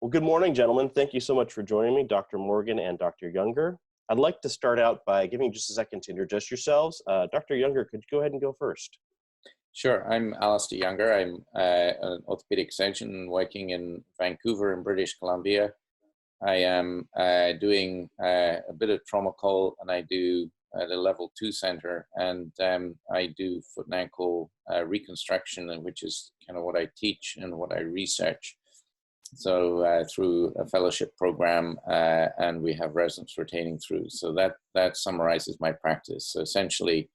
Well, good morning, gentlemen. Thank you so much for joining me, Dr. Morgan and Dr. Younger. I'd like to start out by giving you just a second to introduce yourselves. Dr. Younger, could you go ahead and go first? Sure, I'm Alastair Younger. I'm an orthopedic surgeon working in Vancouver in British Columbia. I am doing a bit of trauma call, and I do at a level 2 center, and I do foot and ankle reconstruction, which is kind of what I teach and what I research. So through a fellowship program, and we have residents rotating through. So that summarizes my practice. So essentially,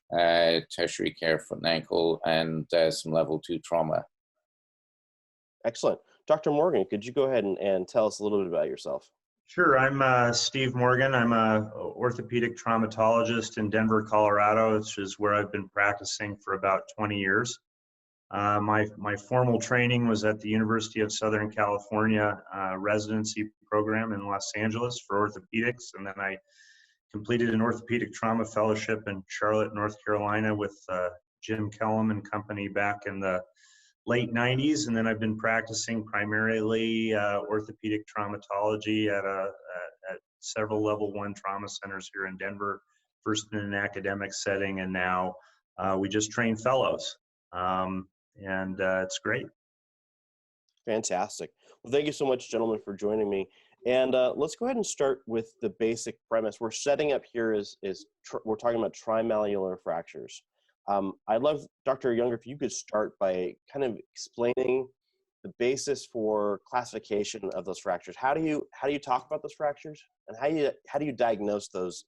tertiary care, foot and ankle, and some level 2 trauma. Excellent. Dr. Morgan, could you go ahead and tell us a little bit about yourself? Sure. I'm Steve Morgan. I'm an orthopedic traumatologist in Denver, Colorado, which is where I've been practicing for about 20 years. My formal training was at the University of Southern California residency program in Los Angeles for orthopedics, and then I completed an orthopedic trauma fellowship in Charlotte, North Carolina with Jim Kellum and company back in the late 90s, and then I've been practicing primarily orthopedic traumatology at several level 1 trauma centers here in Denver, first in an academic setting, and now we just train fellows. And it's great. Fantastic. Well, thank you so much, gentlemen, for joining me. And let's go ahead and start with the basic premise. We're setting up here we're talking about trimalleolar fractures. I'd love, Dr. Younger, if you could start by kind of explaining the basis for classification of those fractures. How do you talk about those fractures, and how do you diagnose those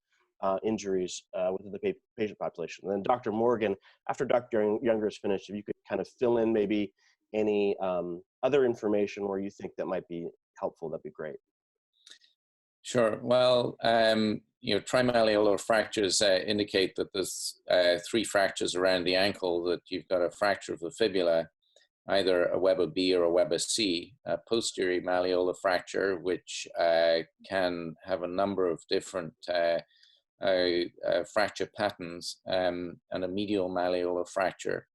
injuries within the patient population? And then Dr. Morgan, after Dr. Younger is finished, if you could kind of fill in maybe any other information where you think that might be helpful, that'd be great. Sure. Well, trimalleolar fractures indicate that there's 3 fractures around the ankle, that you've got a fracture of the fibula, either a Weber B or a Weber C, a posterior malleolar fracture, which can have a number of different fracture patterns, and a medial malleolar fracture.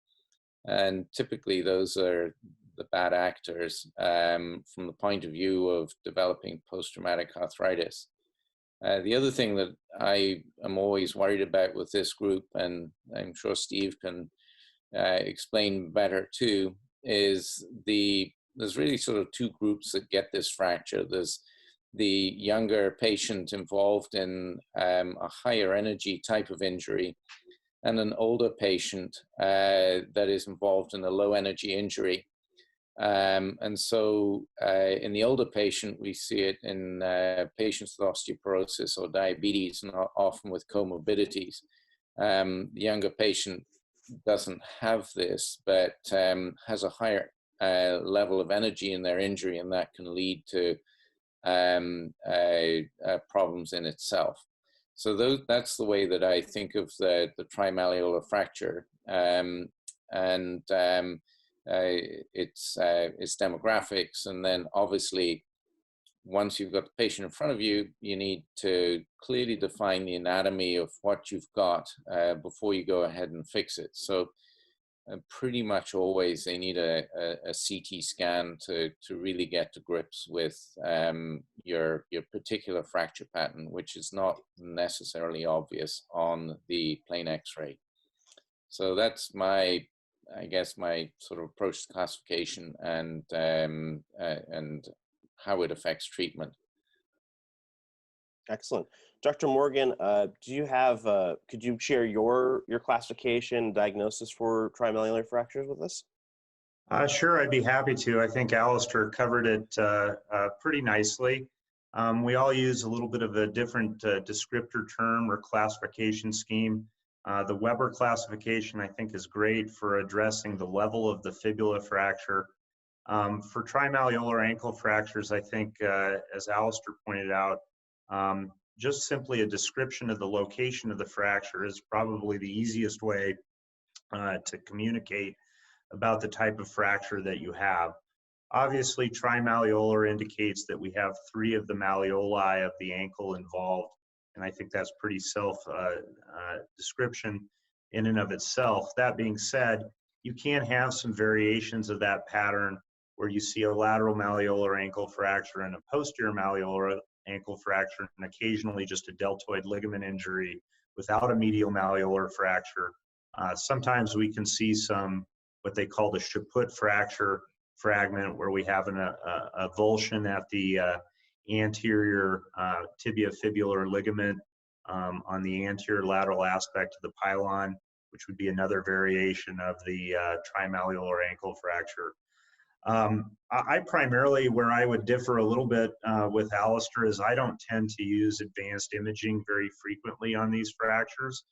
And typically those are the bad actors from the point of view of developing post-traumatic arthritis. The other thing that I am always worried about with this group, and I'm sure Steve can explain better too, is there's really sort of 2 groups that get this fracture. There's the younger patient involved in a higher energy type of injury, and an older patient that is involved in a low energy injury. And so in the older patient, we see it in patients with osteoporosis or diabetes, and often with comorbidities. The younger patient doesn't have this, but has a higher level of energy in their injury, and that can lead to problems in itself. So that's the way that I think of the trimalleolar fracture. It's demographics, and then obviously once you've got the patient in front of you, you need to clearly define the anatomy of what you've got before you go ahead and fix it. So pretty much always they need a CT scan to really get to grips with your particular fracture pattern, which is not necessarily obvious on the plain X-ray. So that's my sort of approach to classification and how it affects treatment. Excellent. Dr. Morgan, could you share your classification diagnosis for trimalleolar fractures with us? Sure, I'd be happy to. I think Alastair covered it pretty nicely. We all use a little bit of a different descriptor term or classification scheme. The Weber classification, I think, is great for addressing the level of the fibula fracture. For trimalleolar ankle fractures, I think, as Alastair pointed out, just simply a description of the location of the fracture is probably the easiest way to communicate about the type of fracture that you have. Obviously, trimalleolar indicates that we have 3 of the malleoli of the ankle involved, and I think that's pretty self-description in and of itself. That being said, you can have some variations of that pattern where you see a lateral malleolar ankle fracture and a posterior malleolar ankle fracture, and occasionally just a deltoid ligament injury without a medial malleolar fracture. Sometimes we can see some, what they call the Chaput fracture fragment, where we have a avulsion at the anterior tibiofibular ligament on the anterior lateral aspect of the pylon, which would be another variation of the trimalleolar ankle fracture. I primarily, where I would differ a little bit with Alastair, is I don't tend to use advanced imaging very frequently on these fractures,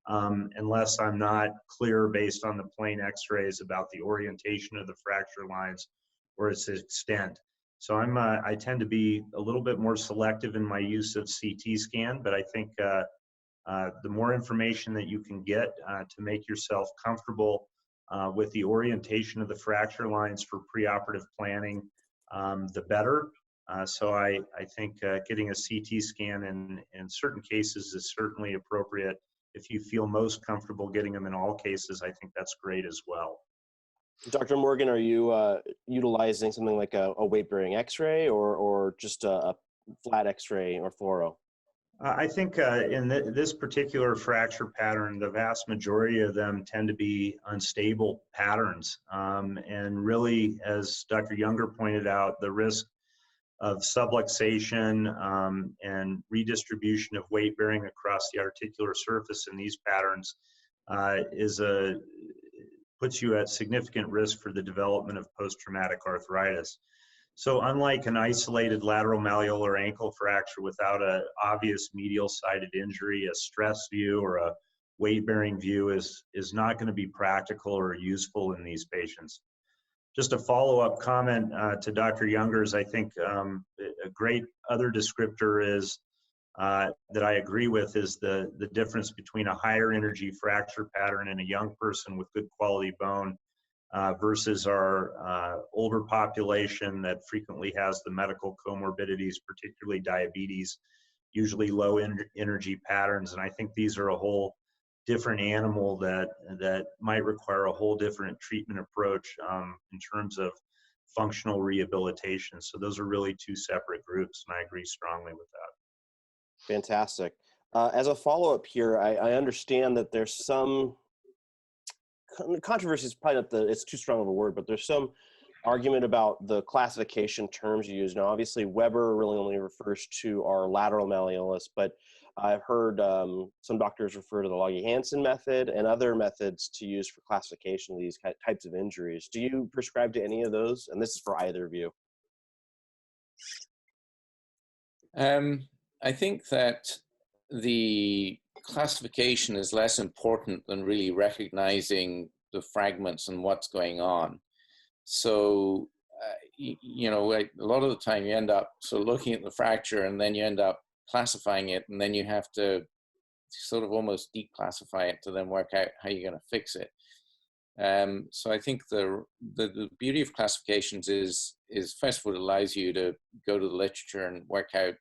unless I'm not clear based on the plain x-rays about the orientation of the fracture lines or its extent. So I tend to be a little bit more selective in my use of CT scan, but I think the more information that you can get to make yourself comfortable with the orientation of the fracture lines for preoperative planning, the better. So I think getting a CT scan in certain cases is certainly appropriate. If you feel most comfortable getting them in all cases, I think that's great as well. Dr. Morgan, are you utilizing something like a weight-bearing X-ray or just a flat X-ray or fluoro? I think in this particular fracture pattern, the vast majority of them tend to be unstable patterns. And really, as Dr. Younger pointed out, the risk of subluxation and redistribution of weight bearing across the articular surface in these patterns puts you at significant risk for the development of post-traumatic arthritis. So unlike an isolated lateral malleolar ankle fracture without an obvious medial-sided injury, a stress view or a weight-bearing view is not going to be practical or useful in these patients. Just a follow-up comment to Dr. Younger's, I think a great other descriptor is that I agree with is the difference between a higher energy fracture pattern in a young person with good quality bone versus our older population that frequently has the medical comorbidities, particularly diabetes, usually low energy patterns. And I think these are a whole different animal that might require a whole different treatment approach in terms of functional rehabilitation. So those are really two separate groups, and I agree strongly with that. Fantastic. As a follow-up here, I understand that there's some controversy is probably not it's too strong of a word, but there's some argument about the classification terms you use. Now, obviously, Weber really only refers to our lateral malleolus, but I've heard some doctors refer to the Logge-Hansen method and other methods to use for classification of these types of injuries. Do you prescribe to any of those? And this is for either of you. I think that the classification is less important than really recognizing the fragments and what's going on. So, you know, a lot of the time you end up sort of looking at the fracture and then you end up classifying it, and then you have to sort of almost declassify it to then work out how you're going to fix it. So I think the beauty of classifications is first of all, it allows you to go to the literature and work out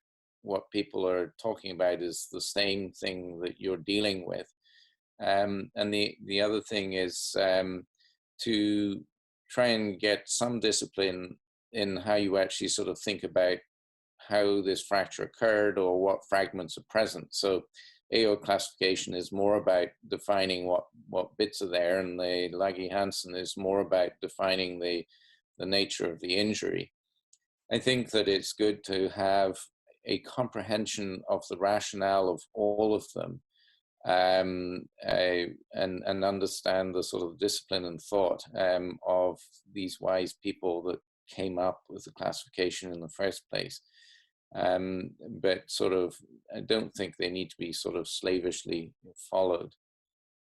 what people are talking about is the same thing that you're dealing with. And the other thing is to try and get some discipline in how you actually sort of think about how this fracture occurred or what fragments are present. So AO classification is more about defining what bits are there, and the Logge-Hansen is more about defining the nature of the injury. I think that it's good to have a comprehension of the rationale of all of them, and understand the sort of discipline and thought of these wise people that came up with the classification in the first place. But sort of, I don't think they need to be sort of slavishly followed.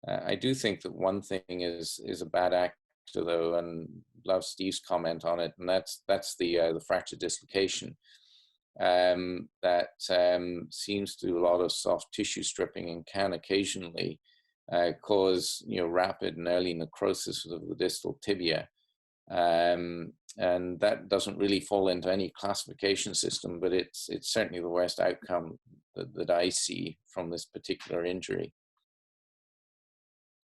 I do think that one thing is a bad actor, though, and love Steve's comment on it, and that's the fracture dislocation. That seems to do a lot of soft tissue stripping and can occasionally cause, you know, rapid and early necrosis of the distal tibia. And that doesn't really fall into any classification system, but it's certainly the worst outcome that I see from this particular injury.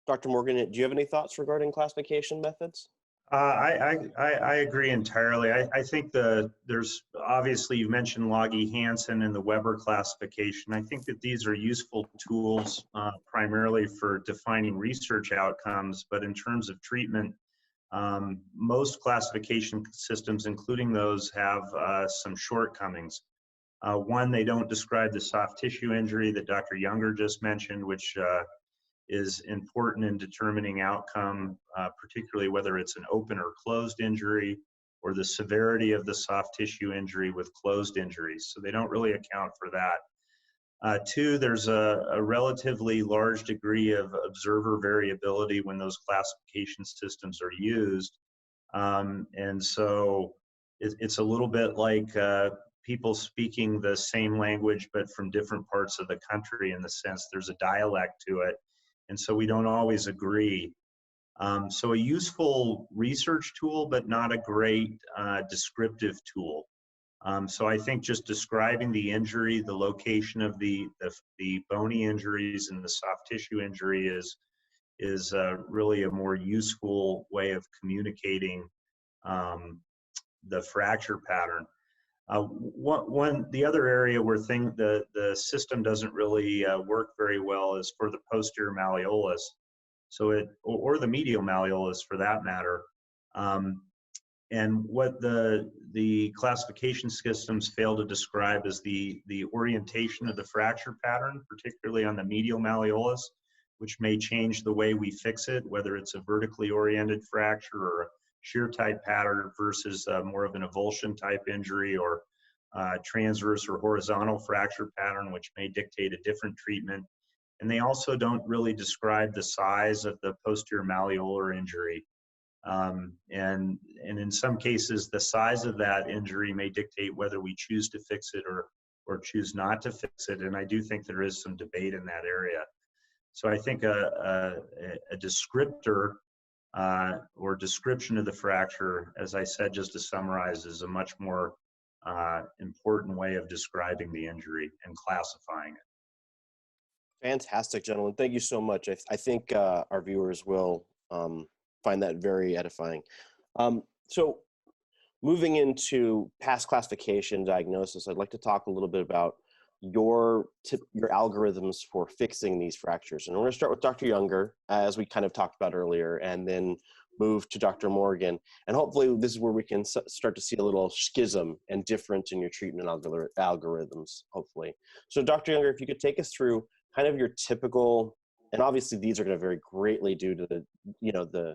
Dr. Morgan, do you have any thoughts regarding classification methods? I agree entirely. I think there's obviously, you mentioned Loggy Hansen and the Weber classification. I think that these are useful tools primarily for defining research outcomes, but in terms of treatment, most classification systems, including those, have some shortcomings. One, they don't describe the soft tissue injury that Dr. Younger just mentioned, which is important in determining outcome, particularly whether it's an open or closed injury, or the severity of the soft tissue injury with closed injuries. So they don't really account for that. Two, there's a relatively large degree of observer variability when those classification systems are used. And so it's a little bit like people speaking the same language but from different parts of the country, in the sense there's a dialect to it. And so we don't always agree. So a useful research tool, but not a great descriptive tool. So I think just describing the injury, the location of the bony injuries and the soft tissue injury is really a more useful way of communicating the fracture pattern. The other area where the system doesn't really work very well is for the posterior malleolus, or the medial malleolus for that matter. And what the classification systems fail to describe is the orientation of the fracture pattern, particularly on the medial malleolus, which may change the way we fix it, whether it's a vertically oriented fracture or a shear type pattern versus more of an avulsion type injury, or transverse or horizontal fracture pattern, which may dictate a different treatment. And they also don't really describe the size of the posterior malleolar injury. And in some cases, the size of that injury may dictate whether we choose to fix it or choose not to fix it. And I do think there is some debate in that area. So I think a descriptor or description of the fracture, as I said, just to summarize, is a much more important way of describing the injury and classifying it. Fantastic, gentlemen. Thank you so much. I think our viewers will find that very edifying. So moving into past classification diagnosis, I'd like to talk a little bit about your algorithms for fixing these fractures. And we're going to start with Dr. Younger, as we kind of talked about earlier, and then move to Dr. Morgan. And hopefully this is where we can start to see a little schism and difference in your treatment algorithms, hopefully. So Dr. Younger, if you could take us through kind of your typical, and obviously these are going to vary greatly due to the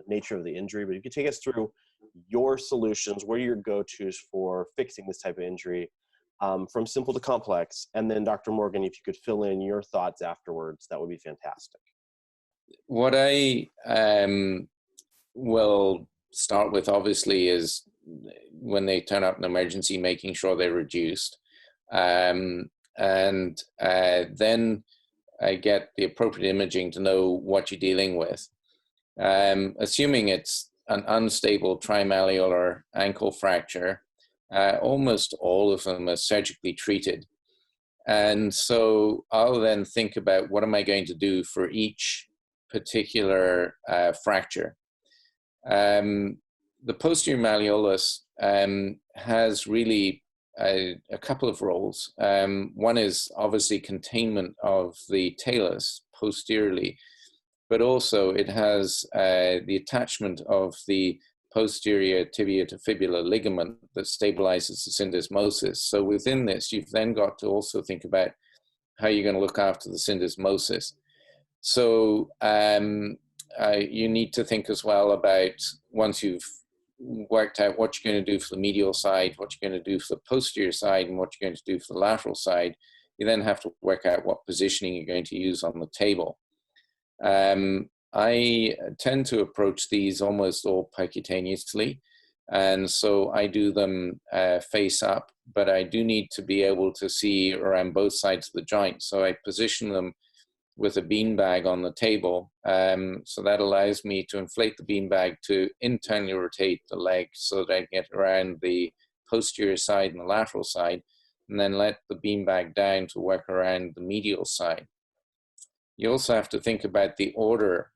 nature of the injury, but if you could take us through your solutions, what are your go-tos for fixing this type of injury, from simple to complex, and then Dr. Morgan, if you could fill in your thoughts afterwards, that would be fantastic. What I will start with, obviously, is when they turn up in emergency, making sure they're reduced. And then I get the appropriate imaging to know what you're dealing with. Assuming it's an unstable trimalleolar ankle fracture, almost all of them are surgically treated. And so I'll then think about what am I going to do for each particular fracture. The posterior malleolus has really a couple of roles. One is obviously containment of the talus posteriorly, but also it has the attachment of the posterior tibia to fibula ligament that stabilizes the syndesmosis. So within this, you've then got to also think about how you're going to look after the syndesmosis. So you need to think as well about, once you've worked out what you're going to do for the medial side, what you're going to do for the posterior side, and what you're going to do for the lateral side, you then have to work out what positioning you're going to use on the table. I tend to approach these almost all percutaneously, and so I do them face up, but I do need to be able to see around both sides of the joint, so I position them with a beanbag on the table. So that allows me to inflate the beanbag to internally rotate the leg so that I get around the posterior side and the lateral side, and then let the beanbag down to work around the medial side. You also have to think about the order.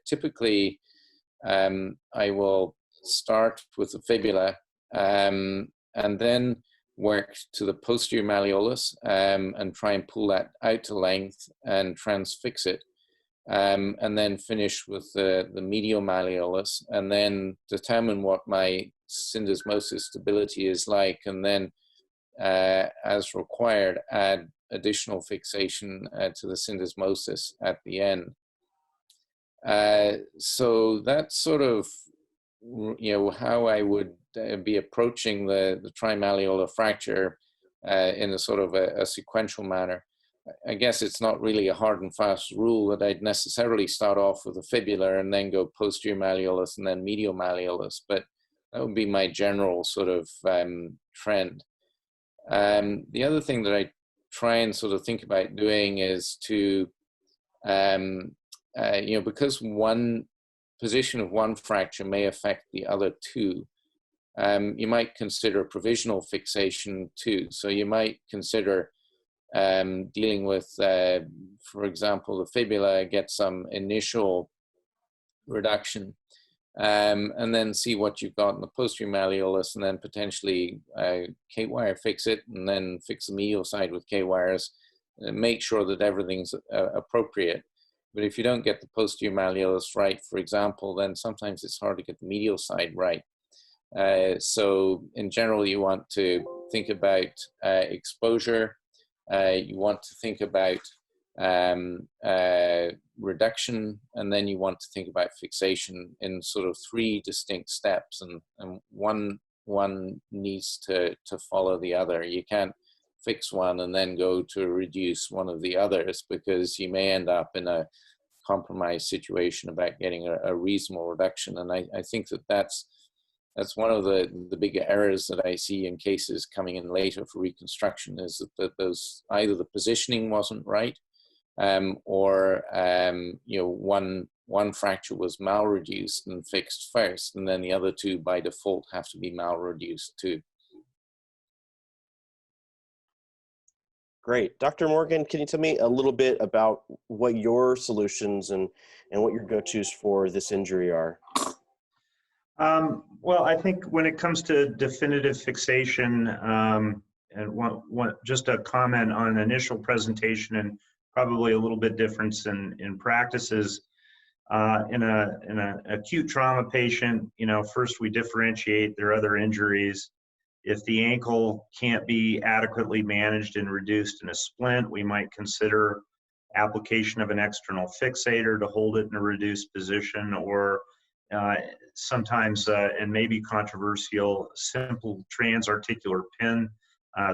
Typically, I will start with the fibula and then work to the posterior malleolus and try and pull that out to length and transfix it. And then finish with the medial malleolus, and then determine what my syndesmosis stability is like, and then, as required, add additional fixation to the syndesmosis at the end. So that's sort of, how I would be approaching the trimalleolar fracture in a sort of a sequential manner. I guess it's not really a hard and fast rule that I'd necessarily start off with a fibula and then go posterior malleolus and then medial malleolus, but that would be my general sort of trend. The other thing that I try and sort of think about doing is to, because one position of one fracture may affect the other two, you might consider provisional fixation too. So you might consider dealing with, for example, the fibula, get some initial reduction, and then see what you've got in the posterior malleolus, and then potentially K-wire fix it, and then fix the medial side with K-wires, and make sure that everything's appropriate. But if you don't get the posterior malleolus right, for example, then sometimes it's hard to get the medial side right. So in general, you want to think about exposure. You want to think about reduction, and then you want to think about fixation in sort of 3 distinct steps, and one needs to follow the other. You can't fix one and then go to reduce one of the others, because you may end up in a compromised situation about getting a reasonable reduction. And I think that's one of the big errors that I see in cases coming in later for reconstruction, is that those, either the positioning wasn't right, or one fracture was malreduced and fixed first, and then the other two by default have to be malreduced too. Great. Dr. Morgan, can you tell me a little bit about what your solutions and what your go-tos for this injury are? Well, I think when it comes to definitive fixation, and just a comment on initial presentation, and probably a little bit difference in practices. In an acute trauma patient, first we differentiate their other injuries. If the ankle can't be adequately managed and reduced in a splint, we might consider application of an external fixator to hold it in a reduced position, or sometimes, and maybe controversial, simple transarticular pin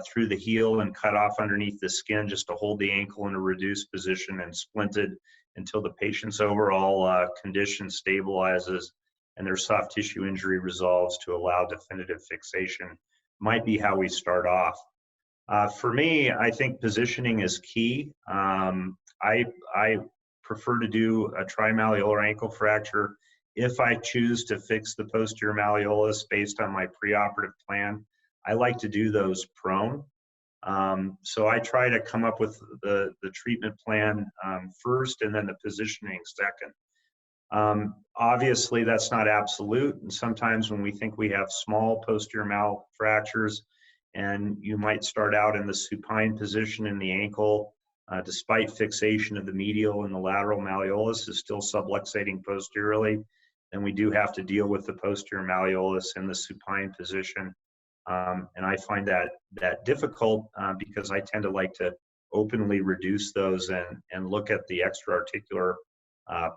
through the heel and cut off underneath the skin just to hold the ankle in a reduced position and splinted until the patient's overall condition stabilizes and their soft tissue injury resolves to allow definitive fixation. Might be how we start off. For me, I think positioning is key. I prefer to do a trimalleolar ankle fracture if I choose to fix the posterior malleolus based on my preoperative plan. I like to do those prone. So I try to come up with the treatment plan first, and then the positioning second. Obviously, that's not absolute, and sometimes when we think we have small posterior mal fractures, and you might start out in the supine position in the ankle, despite fixation of the medial and the lateral malleolus is still subluxating posteriorly, then we do have to deal with the posterior malleolus in the supine position. And I find that difficult because I tend to like to openly reduce those and look at the extra-articular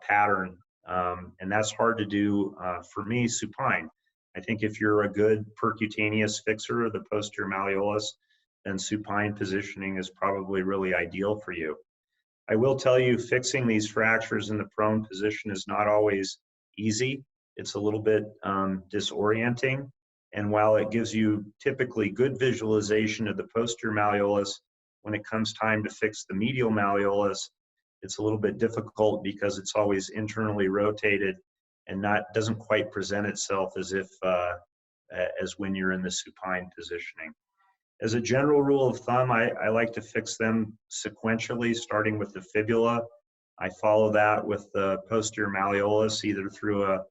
pattern. And that's hard to do for me, supine. I think if you're a good percutaneous fixer of the posterior malleolus, then supine positioning is probably really ideal for you. I will tell you, fixing these fractures in the prone position is not always easy. It's a little bit disorienting. And while it gives you typically good visualization of the posterior malleolus, when it comes time to fix the medial malleolus, it's a little bit difficult because it's always internally rotated and doesn't quite present itself as if as when you're in the supine positioning. As a general rule of thumb, I like to fix them sequentially, starting with the fibula. I follow that with the posterior malleolus, either through a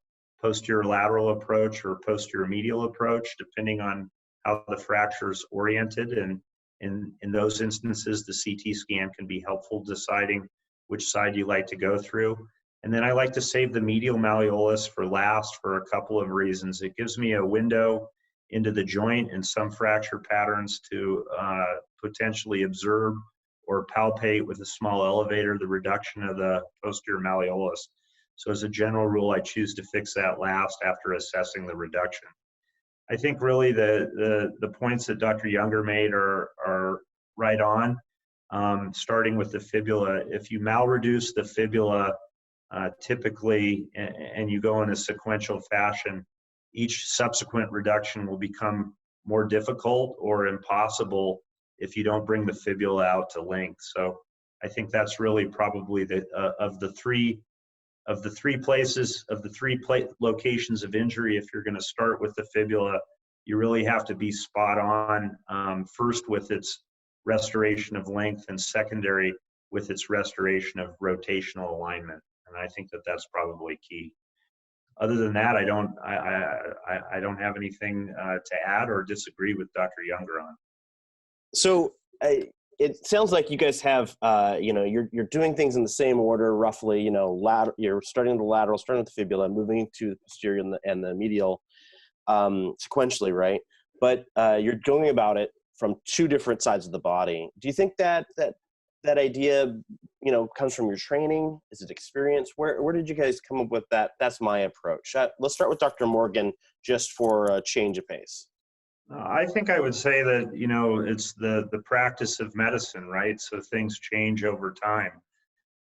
posterior lateral approach or posterior medial approach, depending on how the fracture is oriented. And in those instances, the CT scan can be helpful deciding which side you like to go through. And then I like to save the medial malleolus for last for a couple of reasons. It gives me a window into the joint and some fracture patterns to potentially observe or palpate with a small elevator the reduction of the posterior malleolus. So as a general rule, I choose to fix that last after assessing the reduction. I think really the points that Dr. Younger made are right on, starting with the fibula. If you malreduce the fibula typically, and you go in a sequential fashion, each subsequent reduction will become more difficult or impossible if you don't bring the fibula out to length. So I think that's really probably of the three locations of injury. If you're going to start with the fibula, you really have to be spot on, first with its restoration of length, and secondary with its restoration of rotational alignment. And I think that that's probably key. Other than that, I don't have anything to add or disagree with Dr. Younger on. So it sounds like you guys have, you're doing things in the same order, roughly. You're starting the lateral, starting with the fibula, moving to the posterior and the medial sequentially, right? But you're going about it from two different sides of the body. Do you think that idea, comes from your training? Is it experience? Where did you guys come up with that? That's my approach. Let's start with Dr. Morgan, just for a change of pace. I think I would say that, it's the practice of medicine, right? So things change over time.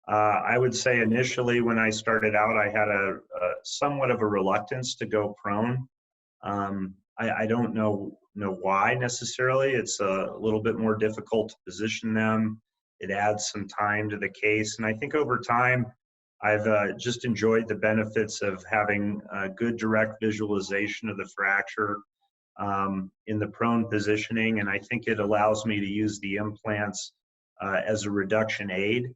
I would say initially when I started out, I had a somewhat of a reluctance to go prone. I don't know why necessarily. It's a little bit more difficult to position them. It adds some time to the case. And I think over time, I've just enjoyed the benefits of having a good direct visualization of the fracture in the prone positioning. And I think it allows me to use the implants as a reduction aid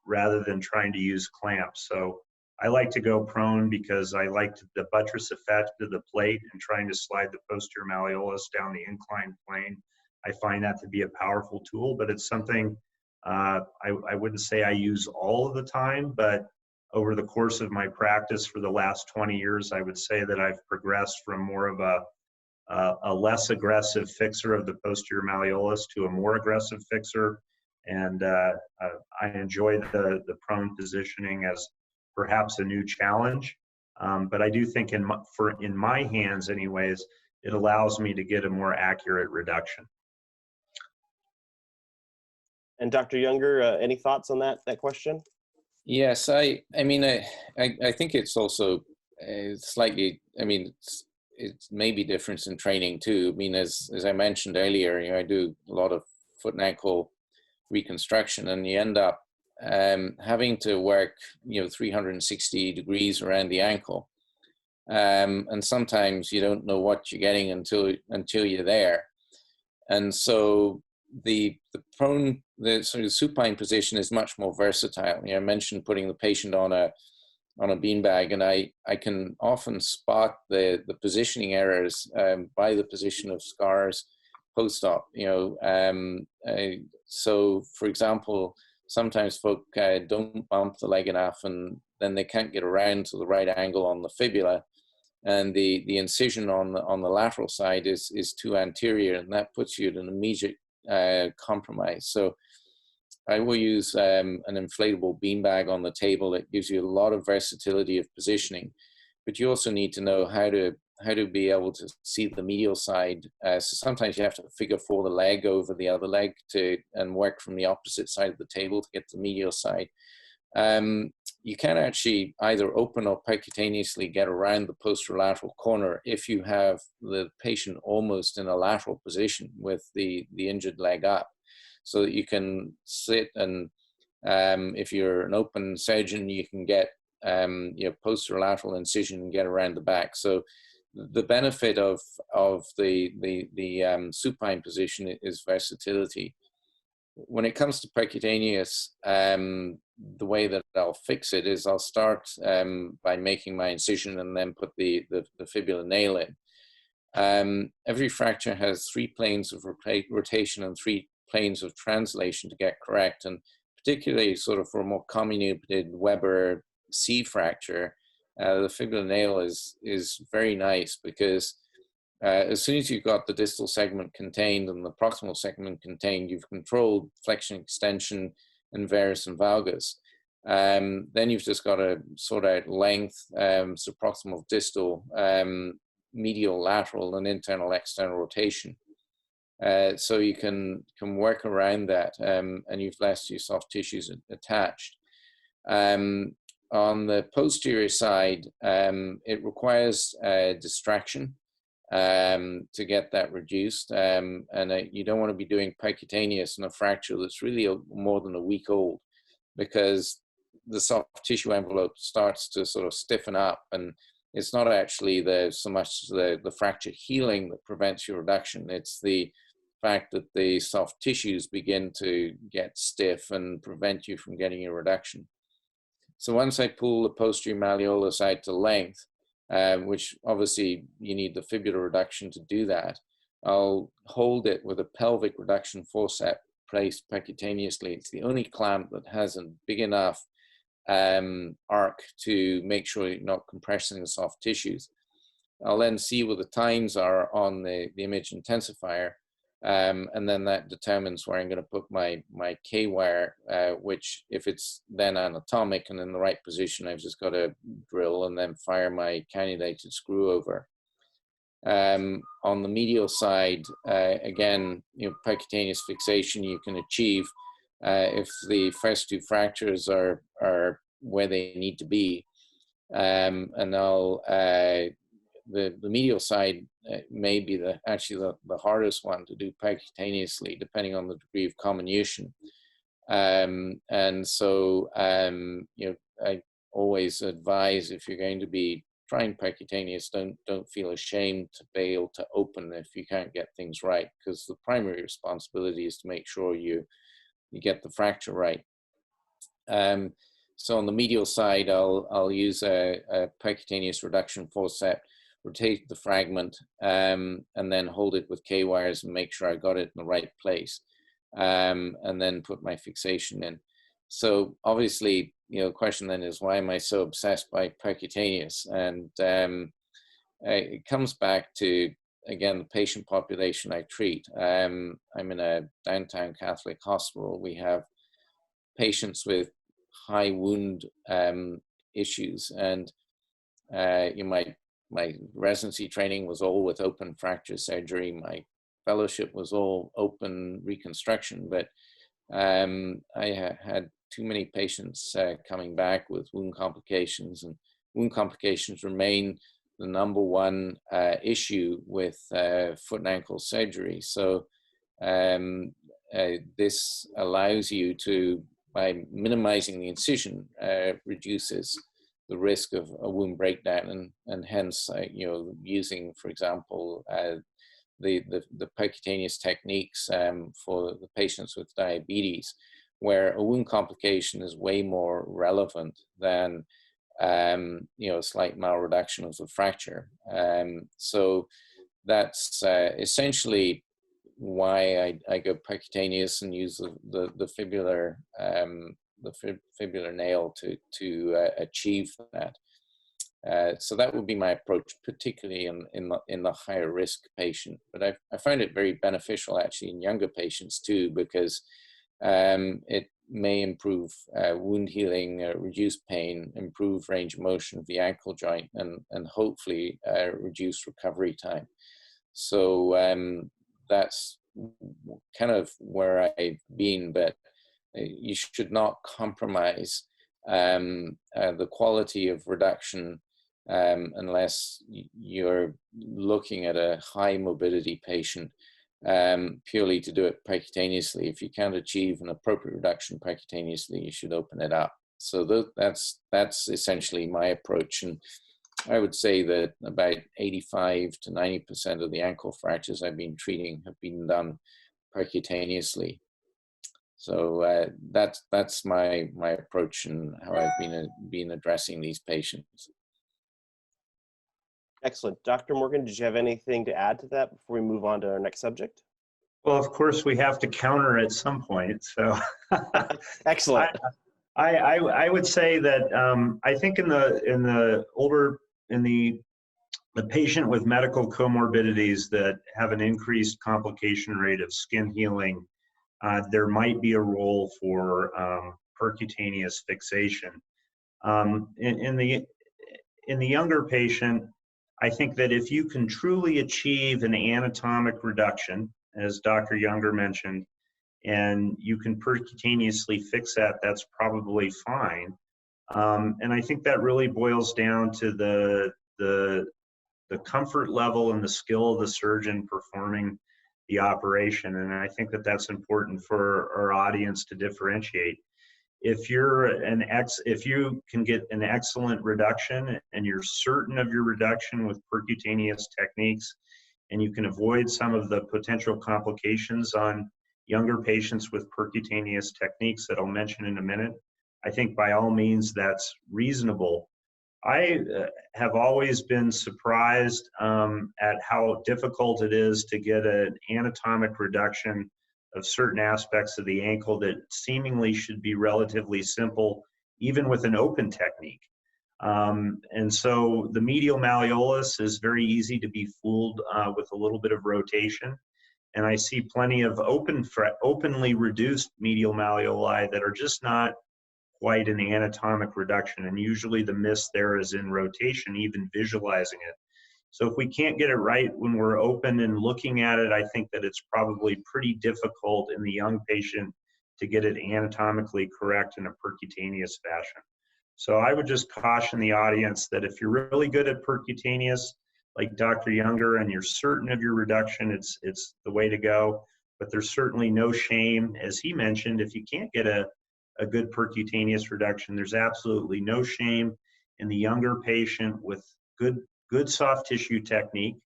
rather than trying to use clamps. So I like to go prone because I like the buttress effect of the plate and trying to slide the posterior malleolus down the inclined plane. I find that to be a powerful tool, but it's something I wouldn't say I use all of the time, but over the course of my practice for the last 20 years, I would say that I've progressed from more of a less aggressive fixer of the posterior malleolus to a more aggressive fixer. And I enjoy the prone positioning as perhaps a new challenge. But I do think in my hands anyways, it allows me to get a more accurate reduction. And Dr. Younger, any thoughts on that question? Yes, I think it's also slightly, it's maybe difference in training too. As I mentioned earlier, I do a lot of foot and ankle reconstruction, and you end up having to work 360 degrees around the ankle, and sometimes you don't know what you're getting until you're there. And so the sort of supine position is much more versatile. I mentioned putting the patient on a beanbag, and I can often spot the positioning errors by the position of scars post-op. So for example, sometimes folk don't bump the leg enough, and then they can't get around to the right angle on the fibula, and the incision on the lateral side is too anterior, and that puts you at an immediate compromise. So I will use an inflatable beanbag on the table that gives you a lot of versatility of positioning, but you also need to know how to be able to see the medial side. So sometimes you have to figure four the leg over the other leg and work from the opposite side of the table to get the medial side. You can actually either open or percutaneously get around the posterolateral corner if you have the patient almost in a lateral position with the injured leg up, so that you can sit and if you're an open surgeon, you can get posterolateral incision and get around the back. So the benefit of the supine position is versatility. when it comes to percutaneous, the way that I'll fix it is I'll start by making my incision and then put the fibular nail in. Every fracture has 3 planes of rotation and 3 planes of translation to get correct. And particularly sort of for a more comminuted Weber C fracture, the fibular nail is very nice because as soon as you've got the distal segment contained and the proximal segment contained, you've controlled flexion, extension, and varus and valgus. Then you've just got to sort out length, subproximal, distal, medial, lateral, and internal, external rotation. So you can work around that, and you've left your soft tissues attached. On the posterior side, it requires distraction to get that reduced, and you don't want to be doing percutaneous in a fracture that's really more than a week old, because the soft tissue envelope starts to sort of stiffen up, and it's not actually so much the fracture healing that prevents your reduction. It's the fact that the soft tissues begin to get stiff and prevent you from getting a reduction. So once I pull the posterior malleolus out to length, which obviously you need the fibular reduction to do that, I'll hold it with a pelvic reduction forceps placed percutaneously. It's the only clamp that has a big enough arc to make sure you're not compressing the soft tissues. I'll then see what the times are on the image intensifier, and then that determines where I'm going to put my K-wire, which if it's then anatomic and in the right position, I've just got to drill and then fire my cannulated screw over. On the medial side, again, percutaneous fixation you can achieve if the first 2 fractures are where they need to be. And I'll the medial side may be actually the hardest one to do percutaneously, depending on the degree of comminution. And so, I always advise, if you're going to be trying percutaneous, don't feel ashamed to bail to open if you can't get things right, because the primary responsibility is to make sure you get the fracture right. So on the medial side, I'll use a percutaneous reduction forceps, rotate the fragment, and then hold it with K-wires and make sure I got it in the right place, and then put my fixation in. So obviously, the question then is, why am I so obsessed by percutaneous? And it comes back to, again, the patient population I treat. I'm in a downtown Catholic hospital. We have patients with high wound issues, and my residency training was all with open fracture surgery. My fellowship was all open reconstruction, but I had too many patients coming back with wound complications, and wound complications remain the #1 issue with foot and ankle surgery. So this allows you to, by minimizing the incision, reduces the risk of a wound breakdown, and hence, using, for example, the percutaneous techniques for the patients with diabetes, where a wound complication is way more relevant than a slight malreduction of the fracture. So that's essentially why I go percutaneous and use the fibular nail to achieve that. So that would be my approach, particularly in the higher risk patient. But I find it very beneficial actually in younger patients too, because it may improve wound healing, reduce pain, improve range of motion of the ankle joint, and hopefully reduce recovery time. So that's kind of where I've been, but you should not compromise the quality of reduction unless you're looking at a high mobility patient purely to do it percutaneously. If you can't achieve an appropriate reduction percutaneously, you should open it up. So that's essentially my approach. And I would say that about 85 to 90% of the ankle fractures I've been treating have been done percutaneously. So that's my approach and how I've been addressing these patients. Excellent. Dr. Morgan, did you have anything to add to that before we move on to our next subject? Well, of course, we have to counter at some point. So, Excellent. I would say that I think in the patient with medical comorbidities that have an increased complication rate of skin healing, there might be a role for percutaneous fixation. In the younger patient, I think that if you can truly achieve an anatomic reduction, as Dr. Younger mentioned, and you can percutaneously fix that, that's probably fine. And I think that really boils down to the comfort level and the skill of the surgeon performing the operation. And I think that that's important for our audience to differentiate. If you can get an excellent reduction and you're certain of your reduction with percutaneous techniques, and you can avoid some of the potential complications on younger patients with percutaneous techniques that I'll mention in a minute, I think by all means that's reasonable. I have always been surprised at how difficult it is to get an anatomic reduction of certain aspects of the ankle that seemingly should be relatively simple, even with an open technique. And so the medial malleolus is very easy to be fooled with a little bit of rotation. And I see plenty of openly reduced medial malleoli that are just not quite an anatomic reduction. And usually the miss there is in rotation, even visualizing it. So if we can't get it right when we're open and looking at it, I think that it's probably pretty difficult in the young patient to get it anatomically correct in a percutaneous fashion. So I would just caution the audience that if you're really good at percutaneous, like Dr. Younger, and you're certain of your reduction, it's the way to go. But there's certainly no shame, as he mentioned, if you can't get a good percutaneous reduction, there's absolutely no shame in the younger patient with good soft tissue technique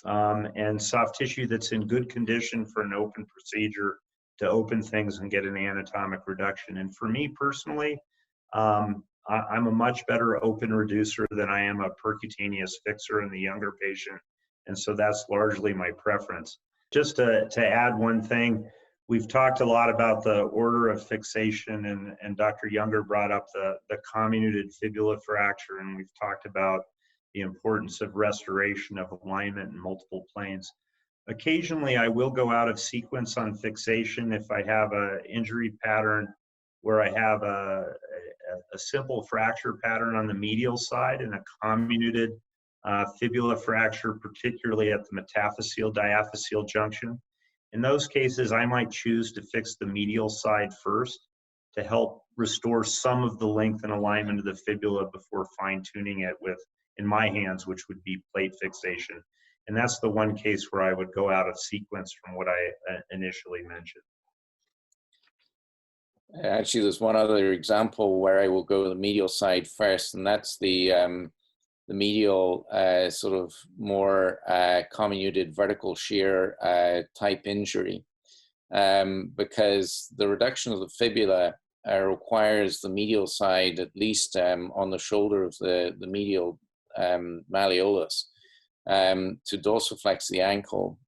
and soft tissue that's in good condition for an open procedure to open things and get an anatomic reduction. And for me personally, I'm a much better open reducer than I am a percutaneous fixer in the younger patient. And so that's largely my preference. Just to add one thing, we've talked a lot about the order of fixation, and Dr. Younger brought up the comminuted fibula fracture, and we've talked about the importance of restoration of alignment in multiple planes. Occasionally, I will go out of sequence on fixation if I have an injury pattern where I have a simple fracture pattern on the medial side and a comminuted fibula fracture, particularly at the metaphyseal-diaphyseal junction. In those cases, I might choose to fix the medial side first to help restore some of the length and alignment of the fibula before fine-tuning it with, in my hands, which would be plate fixation. And that's the one case where I would go out of sequence from what I initially mentioned. Actually, there's one other example where I will go the medial side first, and that's the medial sort of more comminuted vertical shear type injury, because the reduction of the fibula requires the medial side, at least on the shoulder of the medial malleolus, to dorsiflex the ankle,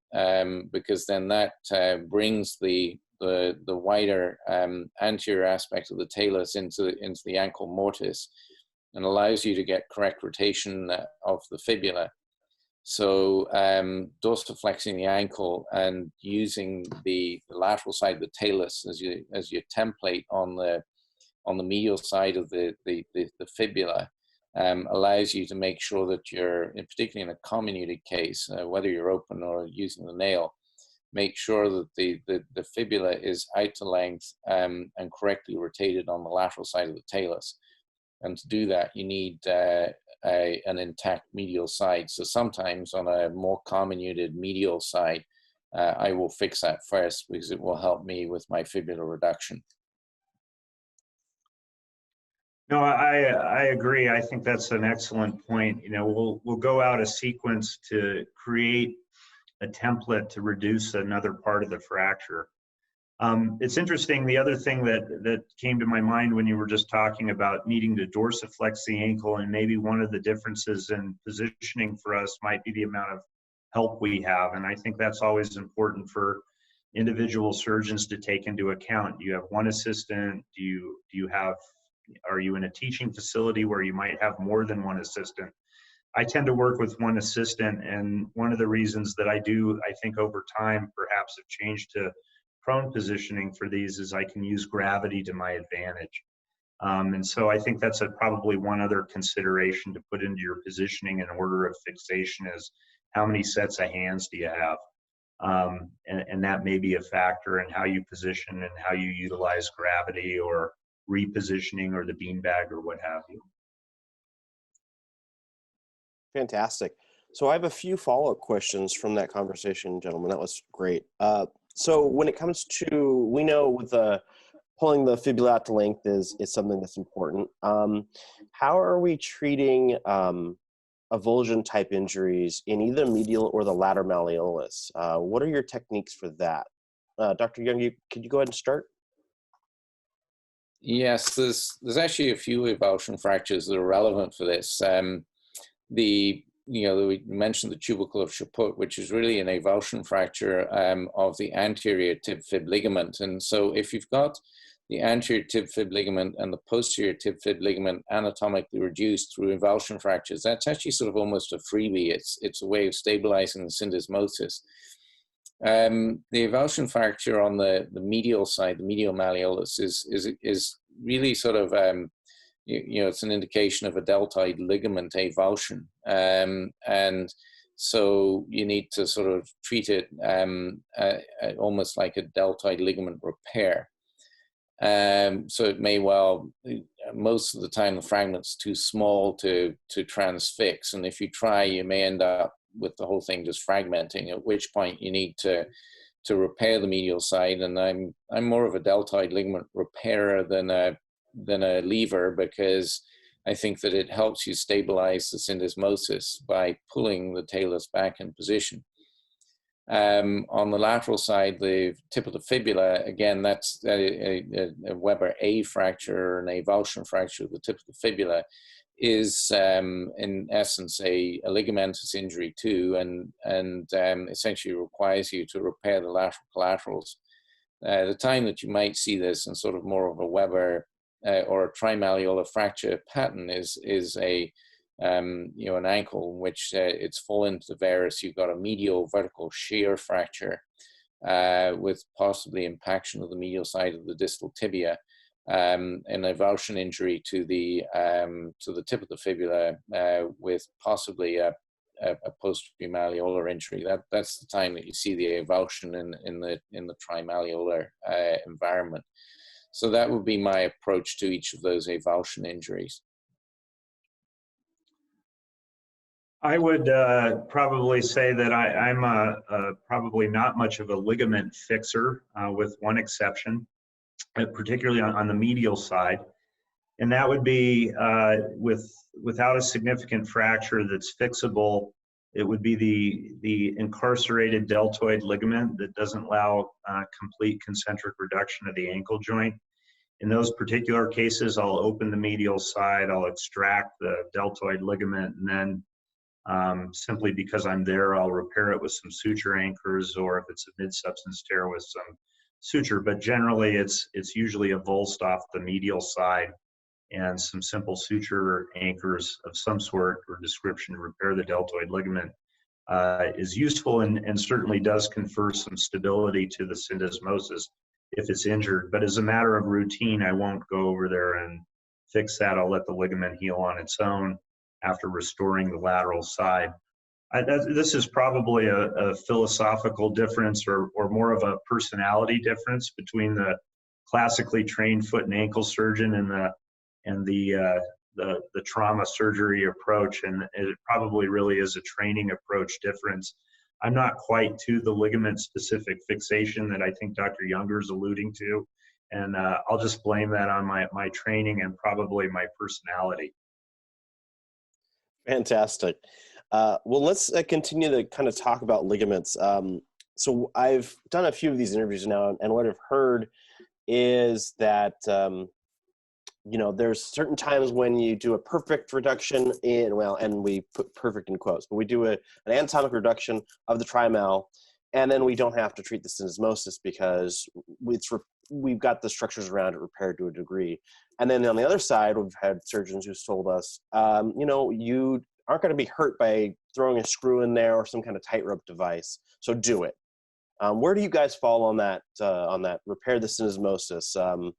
because then that brings the wider anterior aspect of the talus into the ankle mortise and allows you to get correct rotation of the fibula. So dorsiflexing the ankle and using the lateral side of the talus as your template on the medial side of the fibula allows you to make sure that you're, particularly in a comminuted case, whether you're open or using the nail, make sure that the fibula is out to length and correctly rotated on the lateral side of the talus. And to do that, you need an intact medial side. So sometimes on a more comminuted medial side, I will fix that first because it will help me with my fibular reduction. No, I agree. I think that's an excellent point. You know, we'll go out a sequence to create a template to reduce another part of the fracture. It's interesting, the other thing that came to my mind when you were just talking about needing to dorsiflex the ankle, and maybe one of the differences in positioning for us might be the amount of help we have. And I think that's always important for individual surgeons to take into account. Do you have one assistant? Are you in a teaching facility where you might have more than one assistant? I tend to work with one assistant, and one of the reasons that I think over time perhaps have changed to prone positioning for these is I can use gravity to my advantage. And so I think that's probably one other consideration to put into your positioning in order of fixation is how many sets of hands do you have? And that may be a factor in how you position and how you utilize gravity or repositioning or the beanbag or what have you. Fantastic. So I have a few follow-up questions from that conversation, gentlemen. That was great. So when it comes to, we know with pulling the fibula out to length is something that's important. How are we treating avulsion type injuries in either medial or the lateral malleolus? What are your techniques for that? Dr. Young, could you go ahead and start? Yes, there's actually a few avulsion fractures that are relevant for this. We mentioned the tubercle of Chaput, which is really an avulsion fracture of the anterior tib fib ligament. And so if you've got the anterior tib fib ligament and the posterior tib fib ligament anatomically reduced through avulsion fractures, that's actually sort of almost a freebie. It's a way of stabilizing the syndesmosis. The avulsion fracture on the medial side, the medial malleolus, is really sort of it's an indication of a deltoid ligament avulsion, and so you need to sort of treat it almost like a deltoid ligament repair. So it may most of the time the fragment's too small to transfix, and if you try, you may end up with the whole thing just fragmenting, at which point you need to repair the medial side. And I'm more of a deltoid ligament repairer than a lever, because I think that it helps you stabilize the syndesmosis by pulling the talus back in position. On the lateral side, the tip of the fibula, again, that's a Weber A fracture, an avulsion fracture of the tip of the fibula, is in essence a ligamentous injury too, and essentially requires you to repair the lateral collaterals. The time that you might see this in sort of more of a Weber or a trimalleolar fracture pattern is an ankle in which it's full into the varus. You've got a medial vertical shear fracture with possibly impaction of the medial side of the distal tibia, an avulsion injury to the tip of the fibula with possibly a posterior malleolar injury. That's the time that you see the avulsion in the trimalleolar environment. So that would be my approach to each of those avulsion injuries. I would probably say that I'm probably not much of a ligament fixer, with one exception, particularly on the medial side. And that would be without a significant fracture that's fixable, it would be the incarcerated deltoid ligament that doesn't allow complete concentric reduction of the ankle joint. In those particular cases, I'll open the medial side, I'll extract the deltoid ligament, and then simply because I'm there, I'll repair it with some suture anchors, or if it's a mid-substance tear, with some suture. But generally, it's usually avulsed off the medial side, and some simple suture anchors of some sort or description to repair the deltoid ligament is useful, and certainly does confer some stability to the syndesmosis if it's injured. But as a matter of routine, I won't go over there and fix that. I'll let the ligament heal on its own after restoring the lateral side. This is probably a philosophical difference, or more of a personality difference between the classically trained foot and ankle surgeon and the trauma surgery approach, and it probably really is a training approach difference. I'm not quite to the ligament specific fixation that I think Dr. Younger is alluding to, and I'll just blame that on my training and probably my personality. Fantastic. Well, let's continue to kind of talk about ligaments. So I've done a few of these interviews now, and what I've heard is that there's certain times when you do a perfect reduction and we put perfect in quotes, but we do an anatomic reduction of the trimal, and then we don't have to treat the syndesmosis because we've got the structures around it repaired to a degree. And then on the other side, we've had surgeons who's told us, you aren't going to be hurt by throwing a screw in there or some kind of tightrope device, so do it. Where do you guys fall on that? Repair the syndesmosis.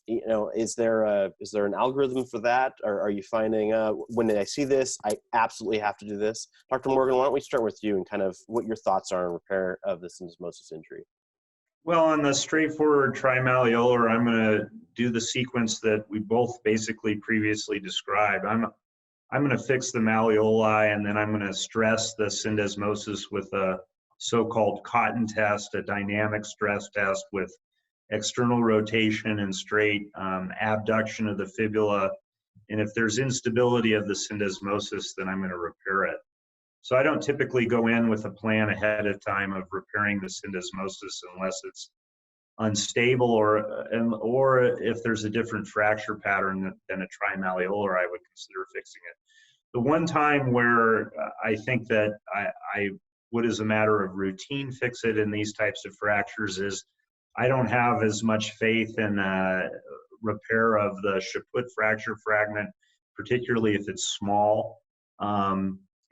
Is there an algorithm for that, or are you finding when I see this, I absolutely have to do this? Dr. Morgan, why don't we start with you and kind of what your thoughts are on repair of the syndesmosis injury? Well, on the straightforward trimalleolar, I'm going to do the sequence that we both basically previously described. I'm going to fix the malleoli, and then I'm going to stress the syndesmosis with a so-called cotton test, a dynamic stress test with external rotation and straight abduction of the fibula. And if there's instability of the syndesmosis, then I'm going to repair it. So I don't typically go in with a plan ahead of time of repairing the syndesmosis unless it's unstable or if there's a different fracture pattern than a trimalleolar, I would consider fixing it. The one time where I think that I would, as a matter of routine, fix it in these types of fractures is I don't have as much faith in repair of the Chaput fracture fragment, particularly if it's small.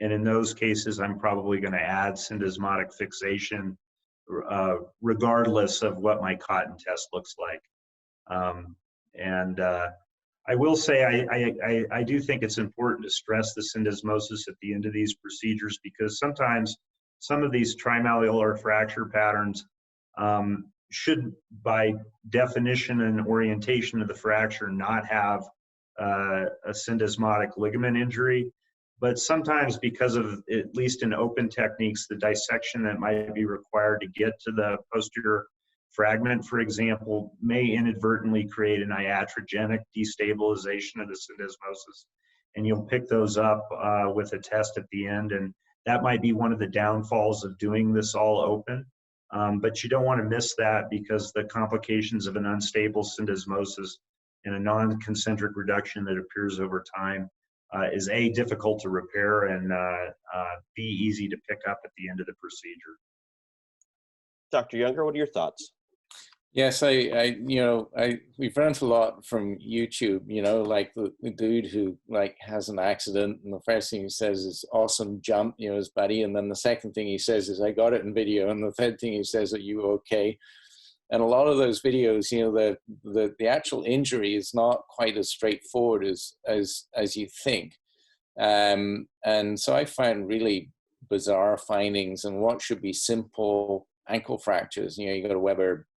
And in those cases, I'm probably going to add syndesmotic fixation regardless of what my cotton test looks like. I will say I do think it's important to stress the syndesmosis at the end of these procedures, because sometimes some of these trimalleolar fracture patterns should, by definition and orientation of the fracture, not have a syndesmotic ligament injury. But sometimes, because of, at least in open techniques, the dissection that might be required to get to the posterior fragment, for example, may inadvertently create an iatrogenic destabilization of the syndesmosis. And you'll pick those up with a test at the end. And that might be one of the downfalls of doing this all open. But you don't want to miss that, because the complications of an unstable syndesmosis and a non-concentric reduction that appears over time is A, difficult to repair, and B, easy to pick up at the end of the procedure. Dr. Younger, what are your thoughts? Yes, we've learned a lot from YouTube, like the dude who has an accident, and the first thing he says is awesome jump, his buddy. And then the second thing he says is, I got it in video. And the third thing he says, are you okay? And a lot of those videos, the actual injury is not quite as straightforward as you think. And so I found really bizarre findings in what should be simple ankle fractures. You go to Weber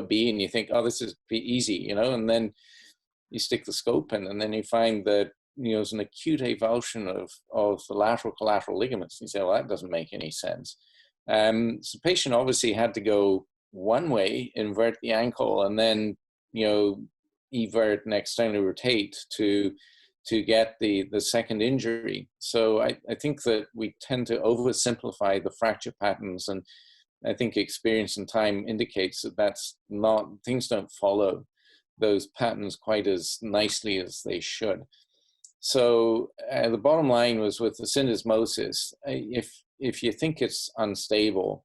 B and you think, oh, this is easy, and then you stick the scope in, and then you find that there's an acute avulsion of the lateral collateral ligaments. You say, well, that doesn't make any sense. So the patient obviously had to go one way, invert the ankle, and then evert and externally rotate to get the second injury. So I think that we tend to oversimplify the fracture patterns, and I think experience and time indicates that that's not, things don't follow those patterns quite as nicely as they should. So the bottom line was, with the syndesmosis, if you think it's unstable,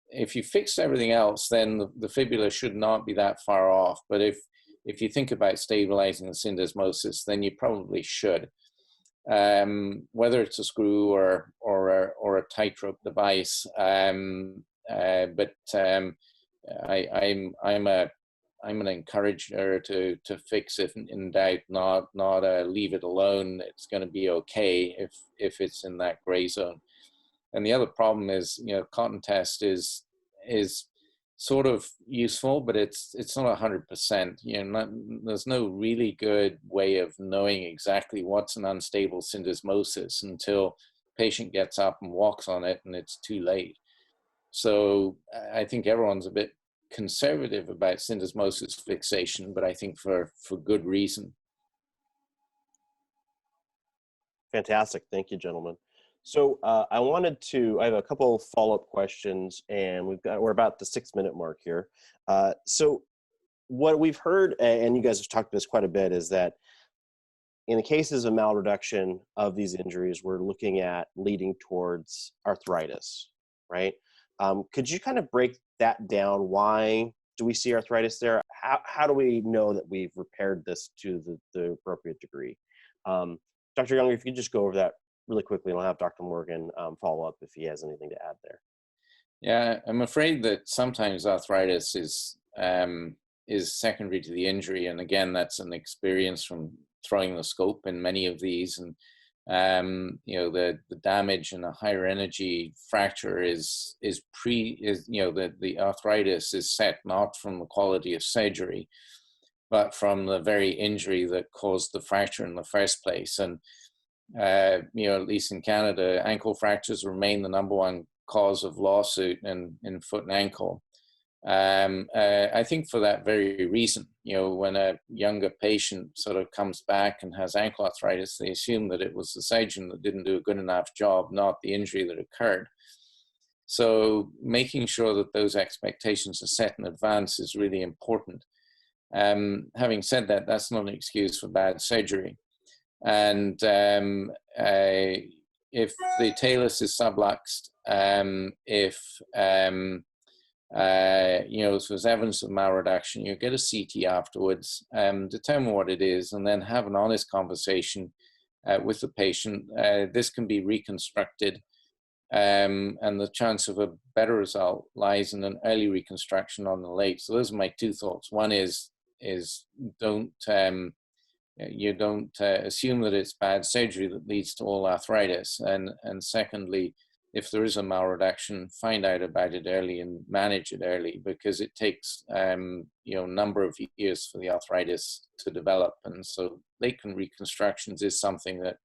if you fix everything else, then the fibula should not be that far off. But if you think about stabilizing the syndesmosis, then you probably should. Whether it's a screw or a tightrope device, I'm an encourager to fix it in doubt, not leave it alone. It's going to be okay if it's in that gray zone. And the other problem is, cotton test is sort of useful, but it's not 100%. There's no really good way of knowing exactly what's an unstable syndesmosis until patient gets up and walks on it and it's too late. So I think everyone's a bit conservative about syndesmosis fixation, but I think for good reason. Fantastic. Thank you, gentlemen. So I have a couple follow-up questions, and we're about the 6-minute mark here. So what we've heard, and you guys have talked about this quite a bit, is that in the cases of malreduction of these injuries, we're looking at leading towards arthritis, right? Could you kind of break that down? Why do we see arthritis there? How do we know that we've repaired this to the appropriate degree? Dr. Younger, if you could just go over that really quickly, and I'll have Dr. Morgan follow up if he has anything to add there. Yeah, I'm afraid that sometimes arthritis is secondary to the injury, and again, that's an experience from throwing the scope in many of these. And the damage in a higher energy fracture is the arthritis is set not from the quality of surgery, but from the very injury that caused the fracture in the first place. And at least in Canada, ankle fractures remain the #1 cause of lawsuit in foot and ankle. I think for that very reason, when a younger patient sort of comes back and has ankle arthritis, they assume that it was the surgeon that didn't do a good enough job, not the injury that occurred. So making sure that those expectations are set in advance is really important. Having said that, that's not an excuse for bad surgery. And if the talus is subluxed, if there's evidence of malreduction, you get a CT afterwards, determine what it is, and then have an honest conversation with the patient. This can be reconstructed, and the chance of a better result lies in an early reconstruction on the late. So those are my two thoughts. One is don't assume that it's bad surgery that leads to all arthritis, and secondly, if there is a malreduction, find out about it early and manage it early, because it takes a number of years for the arthritis to develop. And so late reconstructions is something that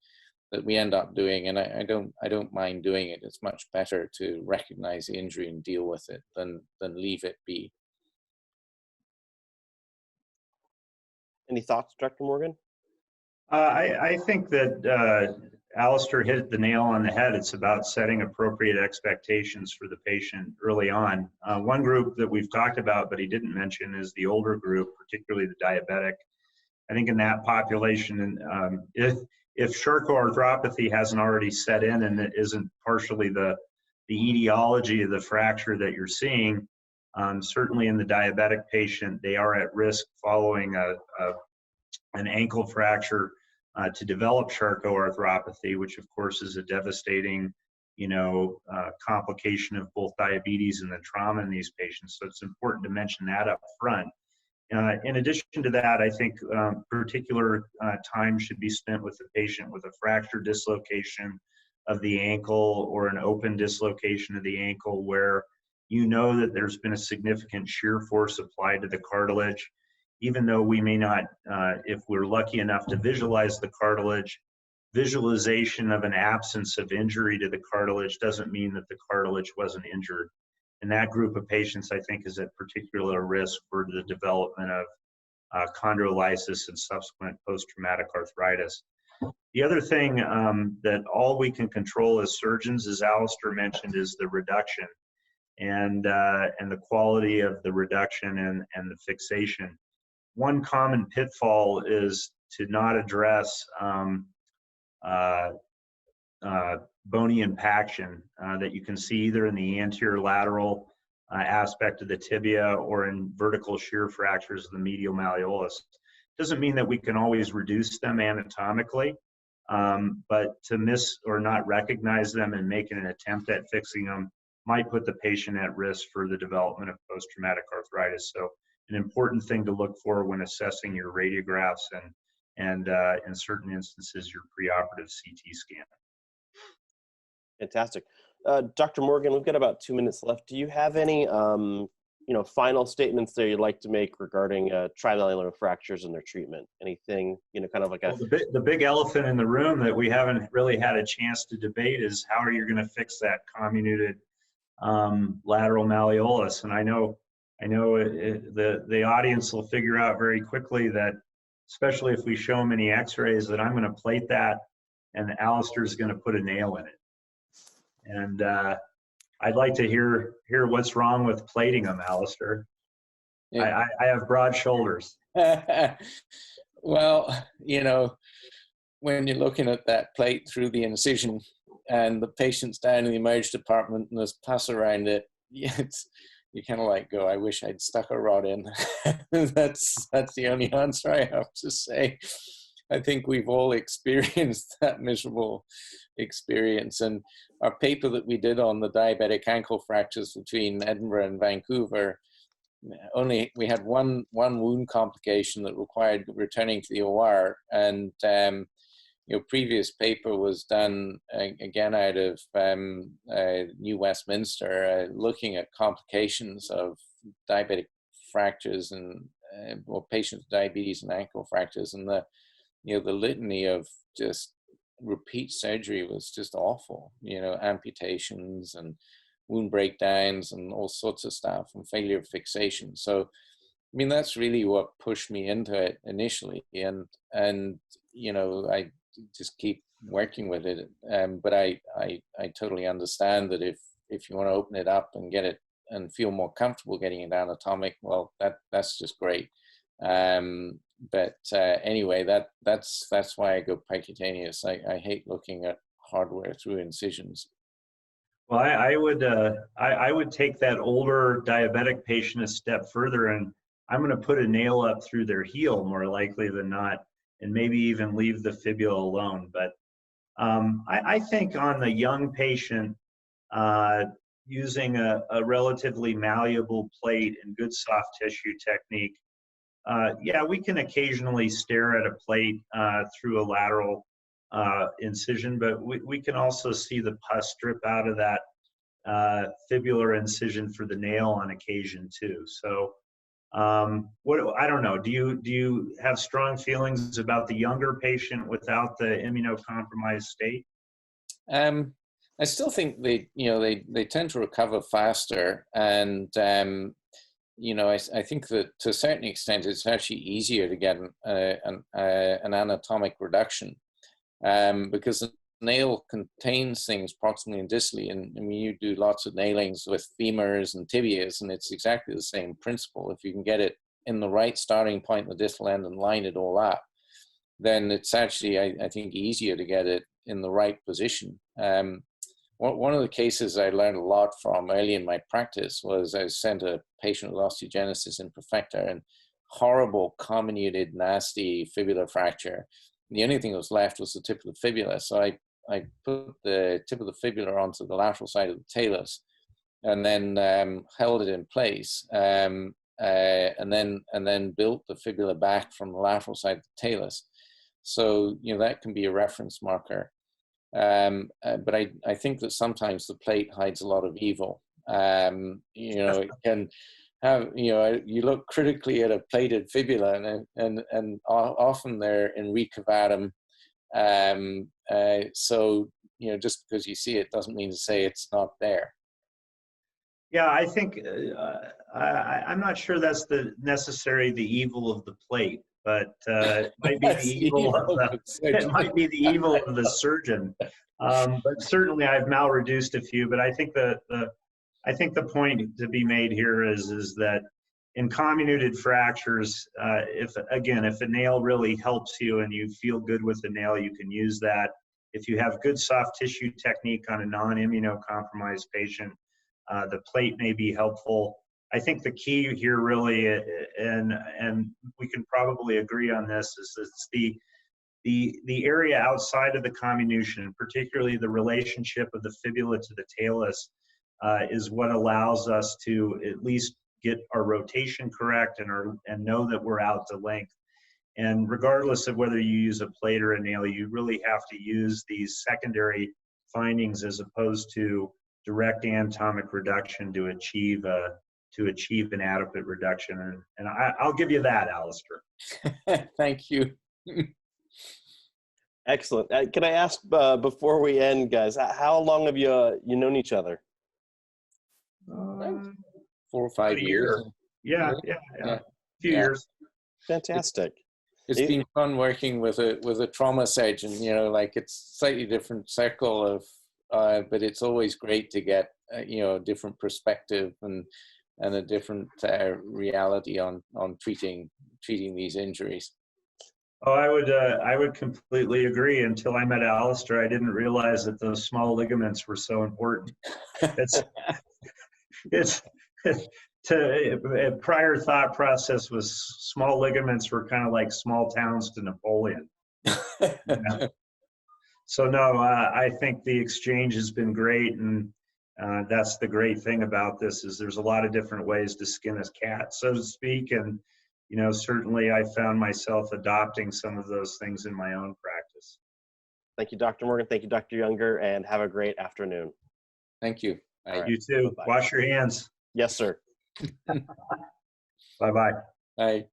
we end up doing, and I don't mind doing it. It's much better to recognize the injury and deal with it than leave it be. Any thoughts, Dr. Morgan? I think that Alastair hit the nail on the head. It's about setting appropriate expectations for the patient early on. One group that we've talked about, but he didn't mention, is the older group, particularly the diabetic. I think in that population, if Charcot-arthropathy hasn't already set in and it isn't partially the etiology of the fracture that you're seeing, certainly in the diabetic patient, they are at risk following an ankle fracture to develop Charcot-arthropathy, which of course is a devastating, complication of both diabetes and the trauma in these patients. So it's important to mention that up front. In addition to that, I think particular time should be spent with the patient with a fracture dislocation of the ankle or an open dislocation of the ankle, where that there's been a significant shear force applied to the cartilage. Even though we may not, if we're lucky enough to visualize the cartilage, visualization of an absence of injury to the cartilage doesn't mean that the cartilage wasn't injured. And that group of patients, I think, is at particular risk for the development of chondrolysis and subsequent post-traumatic arthritis. The other thing that all we can control as surgeons, as Alastair mentioned, is the reduction and the quality of the reduction and the fixation. One common pitfall is to not address bony impaction that you can see either in the anterior lateral aspect of the tibia or in vertical shear fractures of the medial malleolus. Doesn't mean that we can always reduce them anatomically, but to miss or not recognize them and make an attempt at fixing them might put the patient at risk for the development of post-traumatic arthritis. So an important thing to look for when assessing your radiographs and in certain instances, your preoperative CT scan. Fantastic. Dr. Morgan, we've got about 2 minutes left. Do you have any final statements there you'd like to make regarding trimalleolar fractures and their treatment? Anything, kind of like well, the big elephant in the room that we haven't really had a chance to debate is how are you going to fix that comminuted lateral malleolus? And I know the audience will figure out very quickly that, especially if we show them any x-rays, that I'm going to plate that and Alastair's going to put a nail in it. And I'd like to hear what's wrong with plating them, Alastair. Yeah. I have broad shoulders. Well, you know, when you're looking at that plate through the incision and the patient's down in the emerge department and there's pus around it, you kind of like go, I wish I'd stuck a rod in. That's the only answer I have to say. I think we've all experienced that miserable experience. And our paper that we did on the diabetic ankle fractures between Edinburgh and Vancouver, we had one wound complication that required returning to the OR, and previous paper was done again out of New Westminster, looking at complications of diabetic fractures and patients with diabetes and ankle fractures, and the litany of just repeat surgery was just awful. Amputations and wound breakdowns and all sorts of stuff, and failure of fixation. So, I mean, that's really what pushed me into it initially, and I just keep working with it. But I totally understand that if you want to open it up and get it and feel more comfortable getting it anatomic, well, that's just great. But anyway, that's why I go percutaneous. I hate looking at hardware through incisions. Well, I would take that older diabetic patient a step further, and I'm going to put a nail up through their heel more likely than not, and maybe even leave the fibula alone. But I think on the young patient, using a relatively malleable plate and good soft tissue technique, yeah, we can occasionally stare at a plate through a lateral incision, but we can also see the pus drip out of that fibular incision for the nail on occasion too. So I don't know. Do you have strong feelings about the younger patient without the immunocompromised state? I still think they tend to recover faster, and I think that to a certain extent it's actually easier to get an anatomic reduction. Because the nail contains things proximally and distally, and I mean, you do lots of nailings with femurs and tibias, and it's exactly the same principle. If you can get it in the right starting point in the distal end and line it all up, then it's actually, I think, easier to get it in the right position. One of the cases I learned a lot from early in my practice was I sent a patient with osteogenesis imperfecta and horrible comminuted, nasty fibular fracture. The only thing that was left was the tip of the fibula. So I put the tip of the fibula onto the lateral side of the talus, and then held it in place, and then built the fibula back from the lateral side of the talus. So that can be a reference marker. But I think that sometimes the plate hides a lot of evil. It can have, you look critically at a plated fibula, and often they're in recavatum. So, just because you see it doesn't mean to say it's not there. Yeah, I think I'm not sure that's necessarily the evil of the plate, but it might be the evil of the evil of the surgeon. But certainly I've malreduced a few. But I think the point to be made here is that in comminuted fractures, if a nail really helps you and you feel good with the nail, you can use that. If you have good soft tissue technique on a non-immunocompromised patient, the plate may be helpful. I think the key here really, and we can probably agree on this, is it's the area outside of the comminution, particularly the relationship of the fibula to the talus, is what allows us to at least get our rotation correct and know that we're out to length. And regardless of whether you use a plate or a nail, you really have to use these secondary findings as opposed to direct anatomic reduction to achieve an adequate reduction. And I'll give you that, Alastair. Thank you. Excellent. Can I ask before we end, guys, how long have you known each other? 4 or 5 years. Yeah. A few years. Fantastic. It's been fun working with a trauma surgeon. Like, it's slightly different circle but it's always great to get you know, a different perspective and a different reality on treating these injuries. Oh, I would completely agree. Until I met Alastair, I didn't realize that those small ligaments were so important. It's a prior thought process was small ligaments were kind of like small towns to Napoleon. Yeah. So no, I think the exchange has been great, and that's the great thing about this is there's a lot of different ways to skin a cat, so to speak, and you know, certainly I found myself adopting some of those things in my own practice. Thank you, Dr. Morgan. Thank you, Dr. Younger, and have a great afternoon. Thank you. Right. You too. Bye-bye. Wash your hands. Yes, sir. Bye-bye. Bye.